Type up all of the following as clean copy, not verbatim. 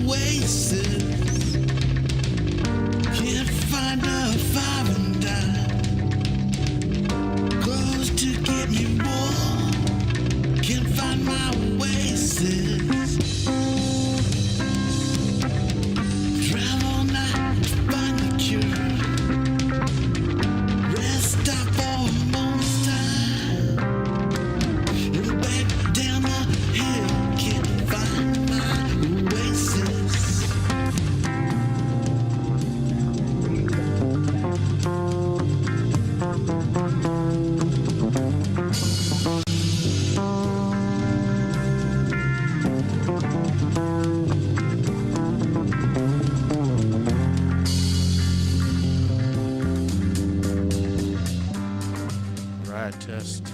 oasis. Can't find a five and dime. Clothes to keep me warm. Can't find my oasis. Drive all night to find the cure. Rest stop for a moment's time. Look back down the hill. Can't find my oasis. Right, just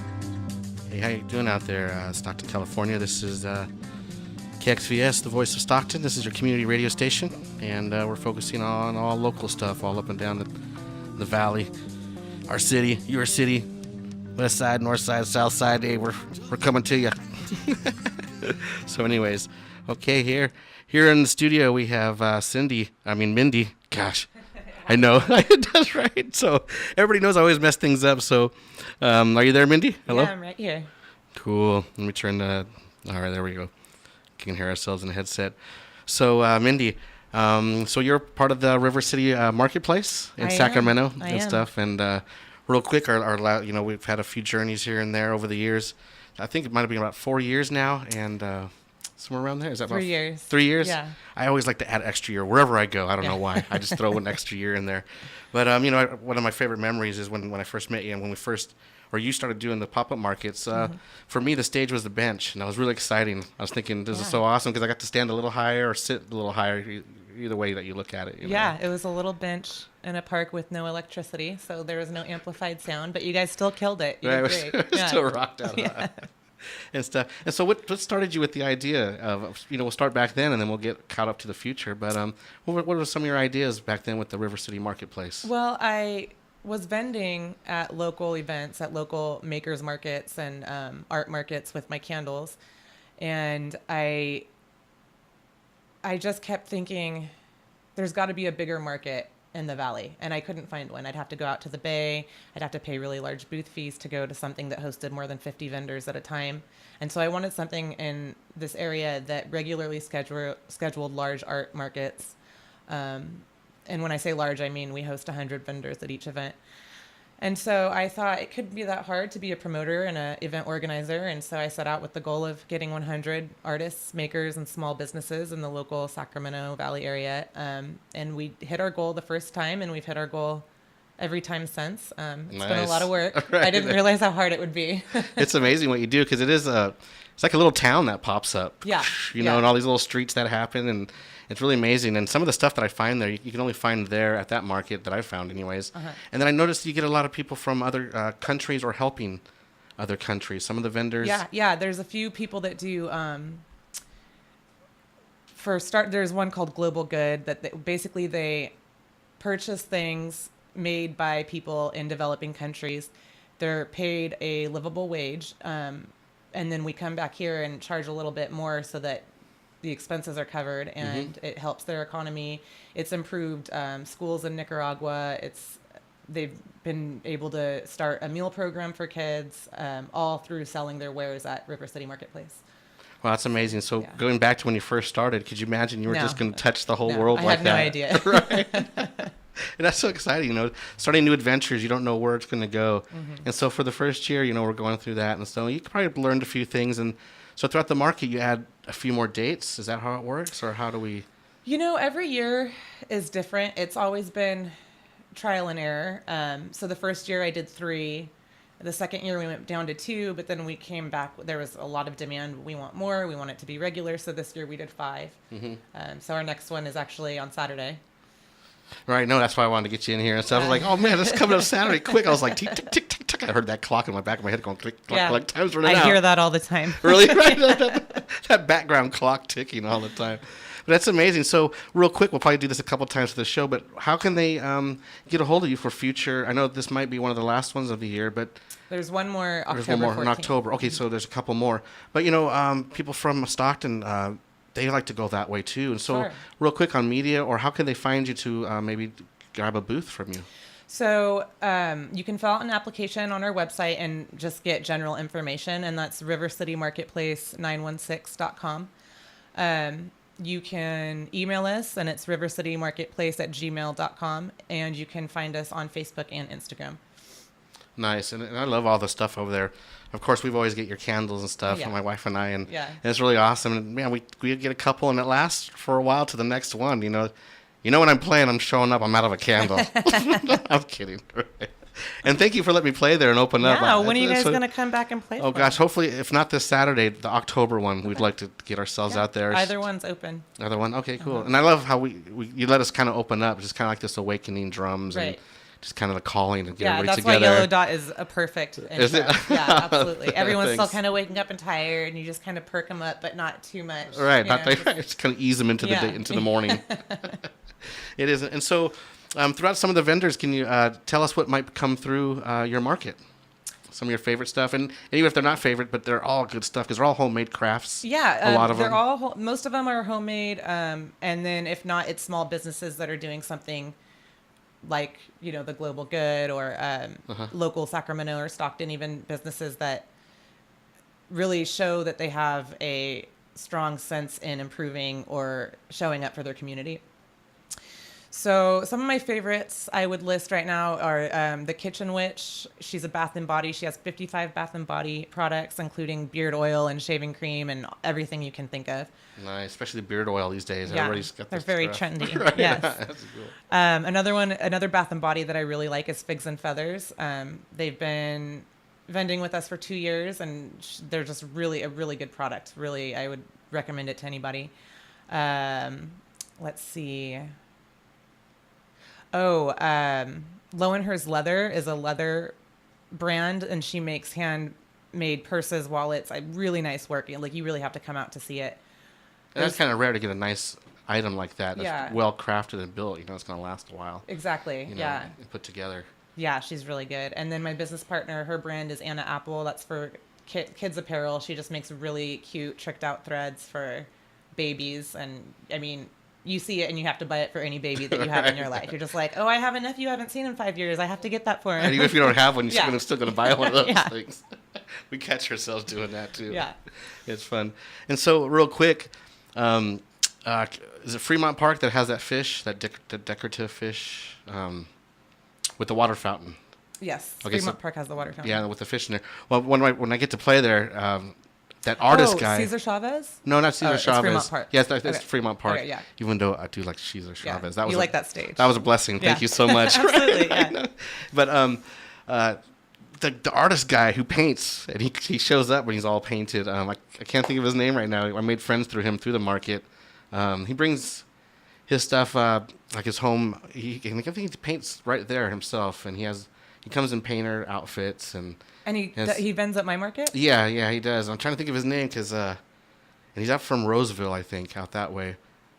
hey, how you doing out there, Stockton, California? This is KXVS, the voice of Stockton. This is your community radio station, and we're focusing on all local stuff, all up and down the valley, our city, your city, west side, north side, south side. Hey, we're coming to you. So, anyways, okay, here in the studio we have Mindy. Gosh. I know. That's right. So everybody knows I always mess things up. So are you there, Mindy? Hello? Yeah, I'm right here. Cool. Let me turn the... All right, there we go. Can hear ourselves in the headset. So, Mindy, so you're part of the River City Marketplace in Sacramento and stuff. And real quick, we've had a few journeys here and there over the years. I think it might have been about 4 years now, and... somewhere around there? Is that 3 years. 3 years? Yeah. I always like to add extra year wherever I go. I don't know why. I just throw an extra year in there. But, one of my favorite memories is when I first met you and when you started doing the pop-up markets. For me, the stage was the bench, and that was really exciting. I was thinking, this is so awesome because I got to stand a little higher or sit a little higher, either way that you look at it. Yeah, it was a little bench in a park with no electricity, so there was no amplified sound, but you guys still killed it. You did great. Still rocked out. Yeah. And stuff. And so what started you with the idea of, we'll start back then and then we'll get caught up to the future. But what were some of your ideas back then with the River City Marketplace? Well, I was vending at local events, at local makers markets and art markets with my candles. And I just kept thinking, there's got to be a bigger market in the valley, and I couldn't find one. I'd have to go out to the Bay. I'd have to pay really large booth fees to go to something that hosted more than 50 vendors at a time. And so I wanted something in this area that regularly scheduled large art markets. And when I say large, I mean we host 100 vendors at each event. And so I thought it couldn't be that hard to be a promoter and an event organizer. And so I set out with the goal of getting 100 artists, makers, and small businesses in the local Sacramento Valley area. And we hit our goal the first time, and we've hit our goal every time since. It's been a lot of work. Right. I didn't realize how hard it would be. It's amazing what you do, because it's like a little town that pops up. Yeah. And all these little streets that happen, and it's really amazing. And some of the stuff that I find there, you can only find there at that market that I found anyways. Uh-huh. And then I noticed you get a lot of people from other countries or helping other countries. Some of the vendors. Yeah. There's a few people that do, there's one called Global Good that they purchase things made by people in developing countries. They're paid a livable wage. And then we come back here and charge a little bit more so that the expenses are covered, and it helps their economy. It's improved schools in Nicaragua. They've been able to start a meal program for kids, all through selling their wares at River City Marketplace. Well, that's amazing. So going back to when you first started, could you imagine you were just going to touch the whole world like that? I had no idea. Right. And that's so exciting, starting new adventures. You don't know where it's going to go. And so for the first year, we're going through that. And so you probably learned a few things. And so throughout the market, you add a few more dates. Is that how it works, or how do we? Every year is different. It's always been trial and error. So the first year I did 3. The second year we went down to 2, but then we came back. There was a lot of demand. We want more. We want it to be regular. So this year we did 5. So our next one is actually on Saturday. Right. No, that's why I wanted to get you in here and stuff. I was like, oh man, this is coming up Saturday quick. I was like, tick, tick, tick, tick, tick. I heard that clock in my back of my head going click, clock, like time's running out. I hear that all the time. Really? Right? that background clock ticking all the time. But that's amazing. So real quick, we'll probably do this a couple times for the show, but how can they get a hold of you for future? I know this might be one of the last ones of the year, but there's one more October. There's one more 14th. In October. Okay, so there's a couple more. But people from Stockton, they like to go that way too. And so, Sure. real quick on media, or how can they find you to maybe grab a booth from you? So you can fill out an application on our website and just get general information, and that's rivercitymarketplace916.com. You can email us, and it's rivercitymarketplace@gmail.com, and you can find us on Facebook and Instagram. Nice, and I love all the stuff over there. Of course, we've always get your candles and stuff, Yeah. and my wife and I, and Yeah. it's really awesome. And man, we get a couple, and it lasts for a while to the next one. You know when I'm playing, I'm showing up. I'm out of a candle. I'm kidding. And thank you for letting me play there and open up. Yeah, when are you guys going to come back and play? Oh gosh, hopefully, if not this Saturday, the October one, we'd like to get ourselves out there. Either one's open. Either one, okay, cool. And I love how you let us kind of open up, just kind of like this awakening drums and just kind of the calling and get everybody together. Yeah, that's why Yellow Dot is a perfect intro. Is it? Yeah, absolutely. Everyone's still Thanks. kind of waking up and tired, and you just kind of perk them up, but not too much. Right, you know, just kind of ease them into the Yeah. day, into the morning. It is, and so throughout some of the vendors, can you tell us what might come through your market? Some of your favorite stuff, and even if they're not favorite, but they're all good stuff because they're all homemade crafts. Yeah, a lot of they're them. all most of them are homemade, and then if not, it's small businesses that are doing something like the Global Good or local Sacramento or Stockton, even businesses that really show that they have a strong sense in improving or showing up for their community. So some of my favorites I would list right now are the Kitchen Witch. She's a Bath and Body. She has 55 Bath and Body products, including beard oil and shaving cream and everything you can think of. Nice, especially the beard oil these days. Yeah, Everybody's got they're this very stuff. trendy. Right, Yes. That's cool. Another Bath and Body that I really like is Figs and Feathers. They've been vending with us for 2 years, and they're just really a really good product. Really, I would recommend it to anybody. Let's see. Lowenhurst Leather is a leather brand, and she makes handmade purses, wallets. Really nice work. Like, you really have to come out to see it. And that's kind of rare to get a nice item like that. That's Yeah. well crafted and built. It's going to last a while. Exactly. Yeah. And put together. Yeah, she's really good. And then my business partner, her brand is Anna Apple. That's for kids apparel. She just makes really cute, tricked out threads for babies. And I mean, you see it and you have to buy it for any baby that you have in your life. You're just like, oh, I have a nephew I haven't seen in 5 years. I have to get that for him. And even if you don't have one, you're Yeah. still going to buy one of those Yeah. things. We catch ourselves doing that too. Yeah. It's fun. And so, real quick, is it Fremont Park that has that fish, that decorative fish with the water fountain? Yes. Okay, Fremont so- Park has the water fountain. Yeah, with the fish in there. Well, when I get to play there, that artist guy. Cesar Chavez? No, not Cesar it's Chavez. Fremont Park. Yes, that's Okay. Fremont Park. Okay, yeah. Even though I do like Cesar Yeah. Chavez. That was You like that stage. That was a blessing. Thank Yeah. you so much. Absolutely, yeah. But the artist guy who paints, and he shows up when he's all painted. I can't think of his name right now. I made friends through him through the market. He brings his stuff, like his home. I think he paints right there himself, and he comes in painter outfits and he vends at my market? yeah, he does. I'm trying to think of his name because and he's out from Roseville, I think, out that way.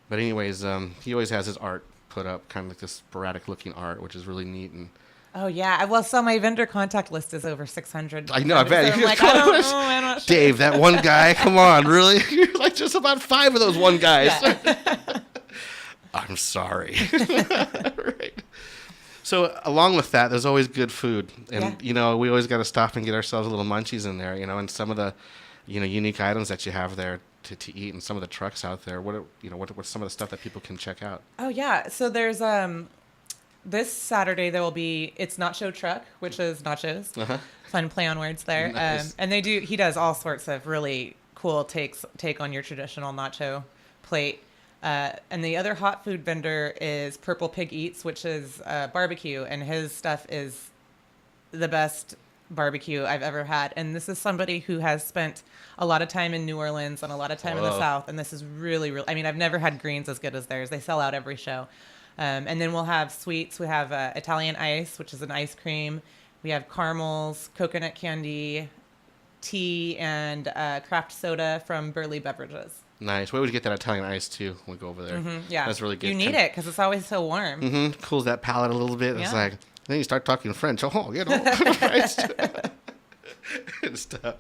But anyways, he always has his art put up, kind of like this sporadic looking art, which is really neat. And Oh, yeah. Well, so my vendor contact list is over 600. I know, I bet. So I'm like, I don't know. I'm not sure. Dave, that one guy, come on, really? You're like just about 5 of those one guys. Yeah. I'm sorry. Right. So along with that, there's always good food, and we always got to stop and get ourselves a little munchies in there, and some of the, unique items that you have there to eat, and some of the trucks out there. What's some of the stuff that people can check out? Oh, yeah. So there's this Saturday there will be It's Nacho Truck, which is nachos. Fun play on words there. Nice. And he does all sorts of really cool take on your traditional nacho plate. And the other hot food vendor is Purple Pig Eats, which is barbecue, and his stuff is the best barbecue I've ever had. And this is somebody who has spent a lot of time in New Orleans and a lot of time in the South, and this is really, really, I mean, I've never had greens as good as theirs. They sell out every show. And then we'll have sweets. We have Italian ice, which is an ice cream. We have caramels, coconut candy, tea, and craft soda from Burley Beverages. Nice. Where would you get that Italian ice too when we go over there? Yeah. That's really good. You need it because it's always so warm. Cools that palate a little bit. It's Yeah. like, then you start talking French. Good stuff.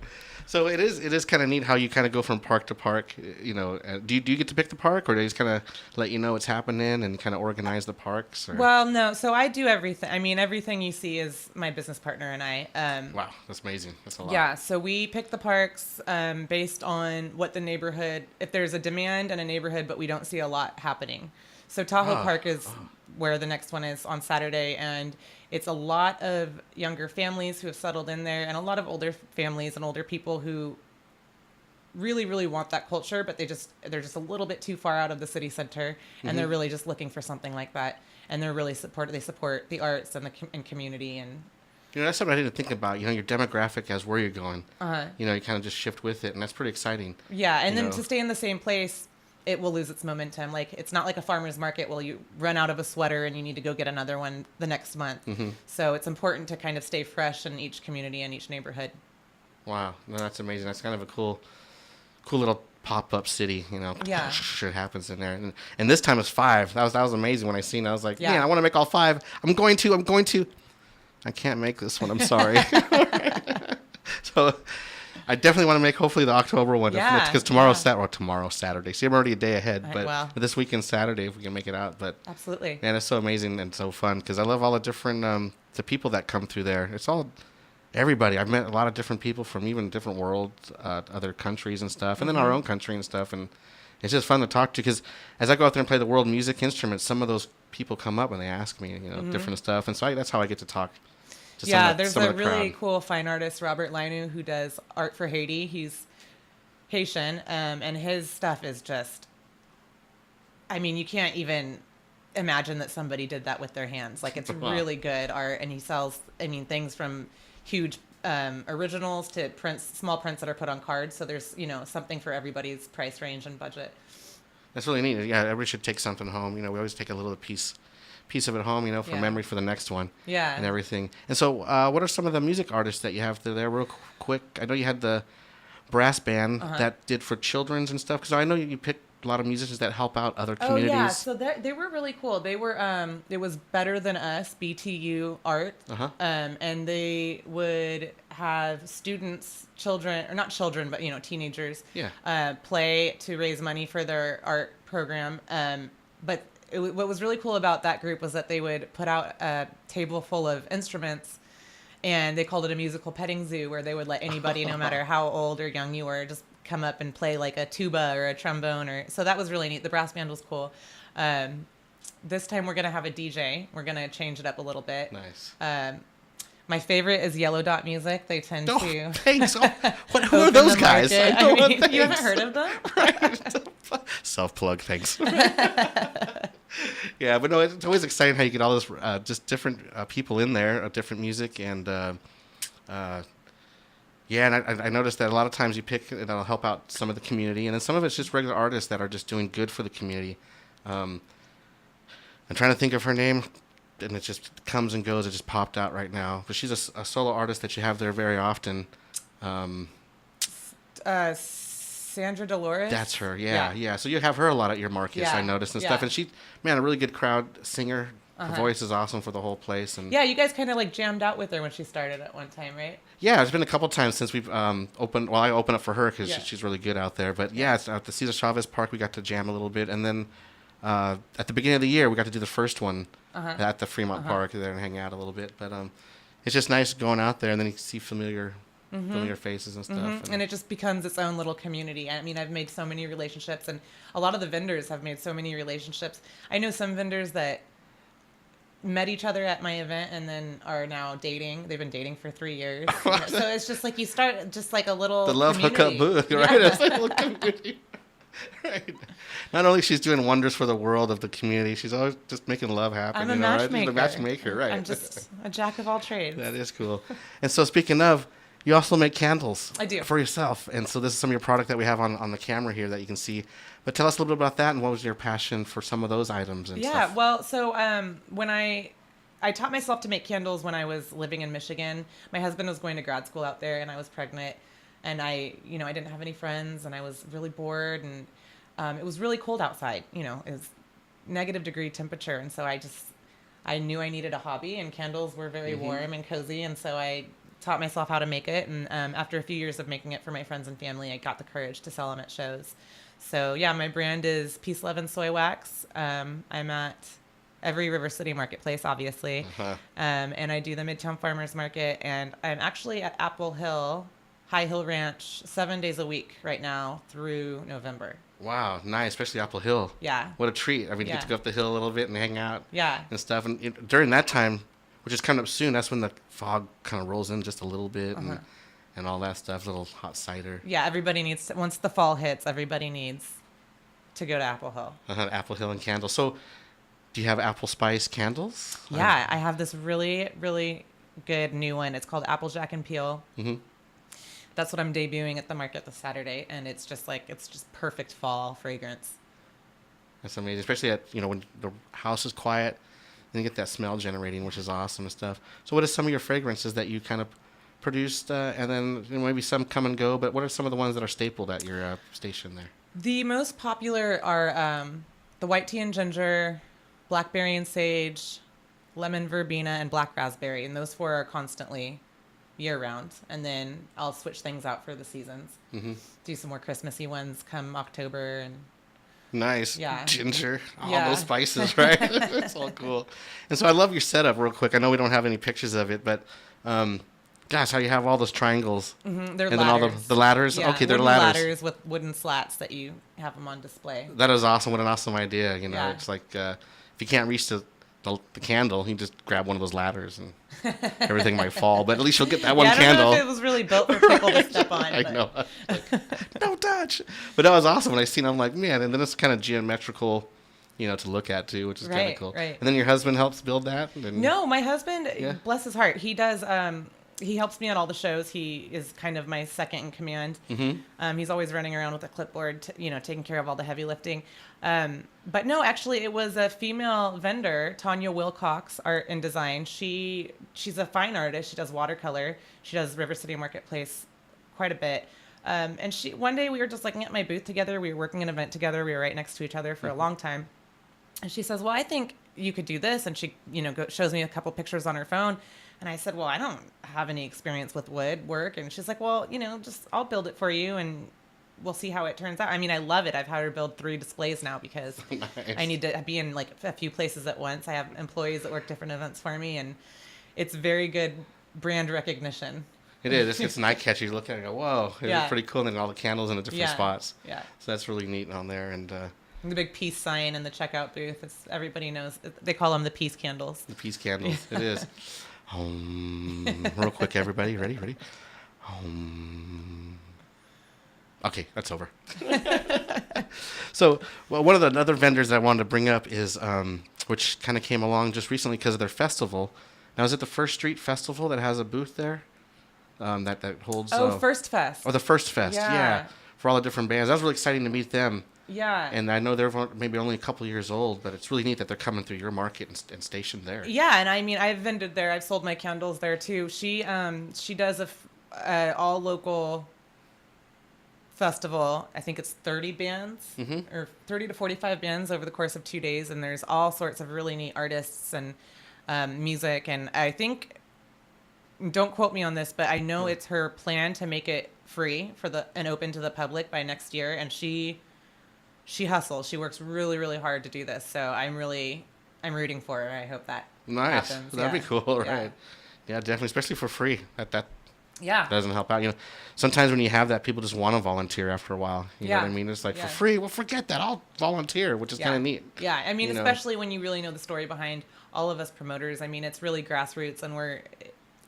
So it is kind of neat how you kind of go from park to park. You know, do you get to pick the park, or do they just kind of let you know what's happening and kind of organize the parks? Or? Well, no. So I do everything. I mean, everything you see is my business partner and I. Wow, that's amazing. That's a lot. Yeah. So we pick the parks based on what the neighborhood, if there's a demand in a neighborhood, but we don't see a lot happening. So Tahoe Park is where the next one is on Saturday, and it's a lot of younger families who have settled in there, and a lot of older families and older people who really, really want that culture, but they're just a little bit too far out of the city center, and they're really just looking for something like that. And they're really support the arts and and community. And You know, that's something I didn't think about. You know, your demographic as where you're going. You know, you kind of just shift with it, and that's pretty exciting. Yeah, and then know. to stay in the same place, it will lose its momentum. Like, it's not like a farmer's market where you run out of a sweater and you need to go get another one the next month. So it's important to kind of stay fresh in each community and each neighborhood. Wow, no, that's amazing. That's kind of a cool little pop-up city. You know, Yeah. shit happens in there, and this time it's 5. That was amazing when I seen it. I was like, Yeah. man, I want to make all 5. I'm going to. I can't make this one. I'm sorry. So I definitely want to make hopefully the October one. Yeah, Because tomorrow's Saturday. See, I'm already a day ahead. Right, But wow. this weekend Saturday, if we can make it out. But Absolutely. man, it's so amazing and so fun because I love all the different the people that come through there. It's all everybody. I've met a lot of different people from even different worlds, other countries and stuff, and then our own country and stuff. And it's just fun to talk to because as I go out there and play the world music instruments, some of those people come up and they ask me, you know, different stuff. And so that's how I get to talk. To Yeah, there's some a of the really crowd. cool fine artist, Robert Lainu, who does art for Haiti. He's Haitian, and his stuff is just, I mean, you can't even imagine that somebody did that with their hands. Like, it's Wow. really good art, and he sells, I mean, things from huge originals to prints, small prints that are put on cards. So there's, you know, something for everybody's price range and budget. That's really neat. Yeah, everybody should take something home. You know, we always take a little piece of it home, you know, for Yeah. memory for the next one. Yeah. And everything. And so, what are some of the music artists that you have there real quick? I know you had the brass band that did for children's and stuff. Because I know you picked a lot of musicians that help out other communities. Oh yeah, so they were really cool. They were it was Better Than Us, BTU Art, and they would have students, children, or not children, but you know, teenagers, play to raise money for their art program. But what was really cool about that group was that they would put out a table full of instruments. And they called it a musical petting zoo, where they would let anybody, no matter how old or young you were, just come up and play like a tuba or a trombone. So that was really neat. The brass band was cool. This time we're going to have a DJ. We're going to change it up a little bit. Nice. My favorite is Yellow Dot Music. They tend Oh, to thanks. Oh, who are open those the guys? market. I know, I mean, thanks. you haven't heard of them? Right. Self-plug, thanks. Yeah, but no, it's always exciting how you get all this just different people in there, different music, and yeah, and I noticed that a lot of times you pick that'll help out some of the community, and then some of it's just regular artists that are just doing good for the community. I'm trying to think of her name, and it just comes and goes. It just popped out right now, but she's a solo artist that you have there very often. Sandra Dolores. That's her, yeah. So you have her a lot at your markets, Yeah, I noticed, and yeah. stuff. And she, man, a really good crowd singer. Her voice is awesome for the whole place. And Yeah, you guys kind of like jammed out with her when she started at one time, right? yeah, it's been a couple times since we've opened. Well, I open up for her because Yeah. she's really good out there. But yeah, it's at the Cesar Chavez Park. We got to jam a little bit, and then at the beginning of the year, we got to do the first one at the Fremont Park there and hang out a little bit. But it's just nice going out there, and then you see familiar faces and stuff. And it just becomes its own little community. I mean, I've made so many relationships, and a lot of the vendors have made so many relationships. I know some vendors that met each other at my event and then are now dating. They've been dating for 3 years. You know, so it's just like you start just like a little the love community. hookup booth, right? Yeah. It's like a little community. Right. Not only she's doing wonders for the world of the community, she's always just making love happen. I'm a you know, right? matchmaker. She's a matchmaker, right? I'm just a jack of all trades. That is cool. And so speaking of, you also make candles. I do. For yourself. And so this is some of your product that we have on the camera here that you can see. But tell us a little bit about that and what was your passion for some of those items and Yeah, stuff. well, so when I taught myself to make candles when I was living in Michigan. My husband was going to grad school out there, and I was pregnant, and I didn't have any friends, and I was really bored, and it was really cold outside. You know, it was -degree temperature, and so I knew I needed a hobby, and candles were very warm and cozy, and so I taught myself how to make it. And after a few years of making it for my friends and family, I got the courage to sell them at shows. So yeah, my brand is Peace, Love, and Soy Wax. I'm at every River City marketplace, obviously. And I do the Midtown Farmers Market. And I'm actually at Apple Hill, High Hill Ranch, 7 days a week right now through November. Wow, nice, especially Apple Hill. Yeah. What a treat. I mean, you get to go up the hill a little bit and hang out Yeah. and stuff. And during that time, which is coming up soon, that's when the fog kind of rolls in just a little bit and all that stuff, little hot cider. Yeah, everybody needs to, once the fall hits, everybody needs to go to Apple Hill. Apple Hill and candles. So do you have apple spice candles? Yeah, I have this really, really good new one. It's called Applejack and Peel. Mm-hmm. That's what I'm debuting at the market this Saturday, and it's just perfect fall fragrance. That's amazing, especially when the house is quiet, and you get that smell generating, which is awesome and stuff. So what are some of your fragrances that you kind of produced, and then maybe some come and go, but what are some of the ones that are stapled at your station there? The most popular are the white tea and ginger, blackberry and sage, lemon verbena, and black raspberry, and those 4 are constantly year-round. And then I'll switch things out for the seasons. Mm-hmm. Do some more Christmassy ones come October. And nice. Yeah. Ginger, all Yeah. those spices, right? It's all cool. And so I love your setup real quick. I know we don't have any pictures of it, but gosh, how you have all those triangles. Mm-hmm. They're and ladders. then all the ladders. Yeah, okay, they're wooden ladders. with wooden slats that you have them on display. That is awesome. What an awesome idea. Yeah. It's like if you can't reach the candle, you just grab one of those ladders and everything might fall. But at least you'll get that one I don't candle. know if it was really built for Pickle to step on. I but. know. Like, don't touch. But that was awesome. When I seen it, I'm like, man. And then it's kind of geometrical, to look at too, which is kind of cool. Right. And then your husband helps build that? No, my husband, Yeah. bless his heart, he does. He helps me at all the shows. He is kind of my second in command. Mm-hmm. He's always running around with a clipboard, taking care of all the heavy lifting. But no, actually, it was a female vendor, Tanya Wilcox, Art and Design. She's a fine artist. She does watercolor. She does River City Marketplace quite a bit. And one day we were just looking at my booth together. We were working an event together. We were right next to each other for a long time. And she says, well, I think you could do this. And she, shows me a couple pictures on her phone. And I said, well, I don't have any experience with wood work. And she's like, well, I'll build it for you and we'll see how it turns out. I mean, I love it. I've had her build 3 displays now because Nice. I need to be in like a few places at once. I have employees that work different events for me, and it's very good brand recognition. It is. It's an eye catcher. You look at it and go, whoa, it's Yeah. pretty cool. And then all the candles in the different spots. Yeah. So that's really neat on there. And The big peace sign in the checkout booth. Everybody knows. They call them the peace candles. the peace candles. It is. Real quick, everybody. Ready? Okay, that's over. So, one of the other vendors that I wanted to bring up is, which kind of came along just recently because of their festival. Now, is it the First Street Festival that has a booth there? That holds. First Fest. Oh, the First Fest. Yeah. For all the different bands. That was really exciting to meet them. Yeah. And I know they're maybe only a couple years old, but it's really neat that they're coming through your market and stationed there. Yeah, and I mean, I've vended there. I've sold my candles there too. She does a all local festival. I think it's 30 bands or 30 to 45 bands over the course of 2 days, and there's all sorts of really neat artists and music. And I think, don't quote me on this, but I know it's her plan to make it free and open to the public by next year. And she hustles. She works really, really hard to do this. So I'm rooting for her. I hope that happens. That'd be cool, right? Yeah, definitely, especially for free. That doesn't help out. Sometimes when you have that, people just want to volunteer after a while. You know what I mean? It's like, for free, well, forget that. I'll volunteer, which is kind of neat. Yeah, I mean, especially when you really know the story behind all of us promoters. I mean, it's really grassroots, and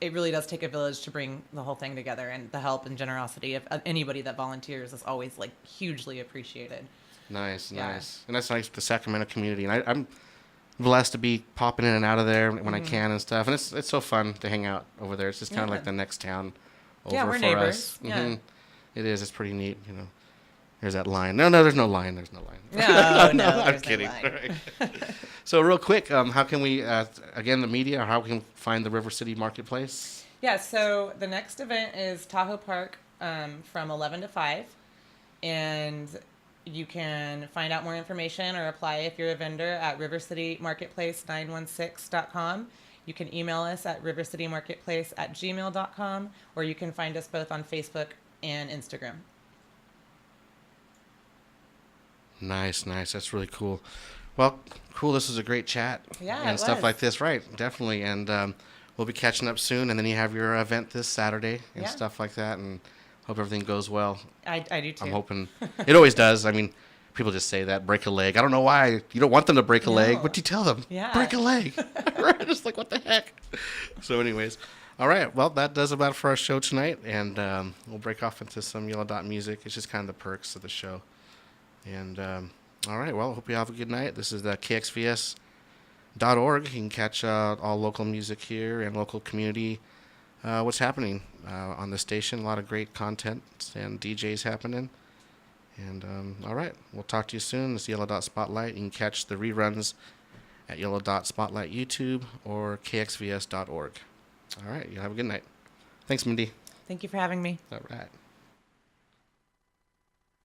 it really does take a village to bring the whole thing together, and the help and generosity of anybody that volunteers is always like hugely appreciated. Nice. And that's nice with the Sacramento community. And I'm blessed to be popping in and out of there when I can and stuff. And it's so fun to hang out over there. It's just kind of like the next town over we're for neighbors. us. Yeah. It is. It's pretty neat. There's that line. No, there's no line. There's no line. No, I'm kidding. Right. So real quick, how can we, again, the media, or how can we find the River City Marketplace? Yeah, so the next event is Tahoe Park from 11 to 5. And you can find out more information or apply if you're a vendor at rivercitymarketplace916.com. You can email us at rivercitymarketplace@gmail.com, or you can find us both on Facebook and Instagram. Nice. That's really cool. Well, cool. This was a great chat. Yeah, and it stuff was. like this, right? Definitely. And we'll be catching up soon. And then you have your event this Saturday and Yeah. stuff like that. And hope everything goes well. I do too. I'm hoping it always does. I mean, people just say that, break a leg. I don't know why you don't want them to break a leg. No. What do you tell them? Yeah. Break a leg. Right? Just like, what the heck? So anyways, all right. Well, that does about it for our show tonight. And we'll break off into some Yellow Dot music. It's just kind of the perks of the show. And all right. Well, hope you have a good night. This is the KXVS.org. You can catch all local music here and local community. What's happening on the station. A lot of great content and DJs happening. And all right, we'll talk to you soon. This is Yellow Dot Spotlight. You can catch the reruns at Yellow Dot Spotlight YouTube or KXVS.org. All right, you have a good night. Thanks, Mindy. Thank you for having me. All right.